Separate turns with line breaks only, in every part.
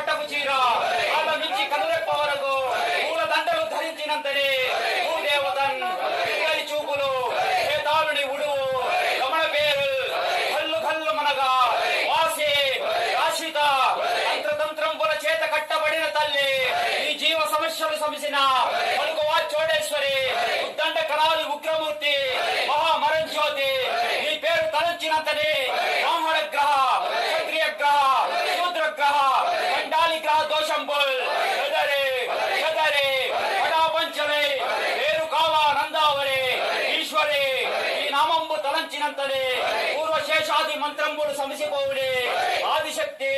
పట్టపు చీర వాళ్ళ నుంచి కనురెప్ప వరకు పూల దండలు ధరించినంతనే భూదేవతన్ పిల్లలి చూపులు ఏతాళుని ఉడువు రమణ పేరు కల్లు కల్లు మనగా వాసే రాశిత తంత్రతంత్రంబుల చేత కట్టబడిన తల్లి ఈ జీవ సమస్యలు సమసిన పలుకువా చోడేశ్వరి ఉద్దండ కరాలు ఉగ్రమూర్తి మహామరంజ్యోతి నీ పేరు తలంచినంతనే బ్రాహ్మణ గ్రహ క్షత్రియ గ్రహ శూద్ర గ్రహ చండాలి గ్రహ దోషంబుల్ ఎదరే ఎదరే పడాపంచలే పేరు కావా నందావరే ఈశ్వరే ఈ నామంబు తలంచినంతనే పూర్వశేషాది మంత్రంబులు సమసిపోవుడే ఆదిశక్తి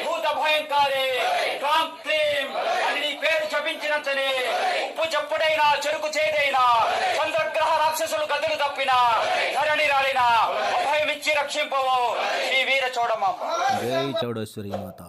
భూత భయంకారే క్లాం క్లీం అని నీ పేరు జపించినంతనే ఉప్పు చెప్పుడైనా చెరుకు చేదైనా చంద్రగ్రహ రాక్షసులు గదులు తప్పిన ధరణి రాలిన అభయమిచ్చి రక్షింపవు శ్రీ వీర చౌడమ్మ.
జై చౌడేశ్వరి మాత.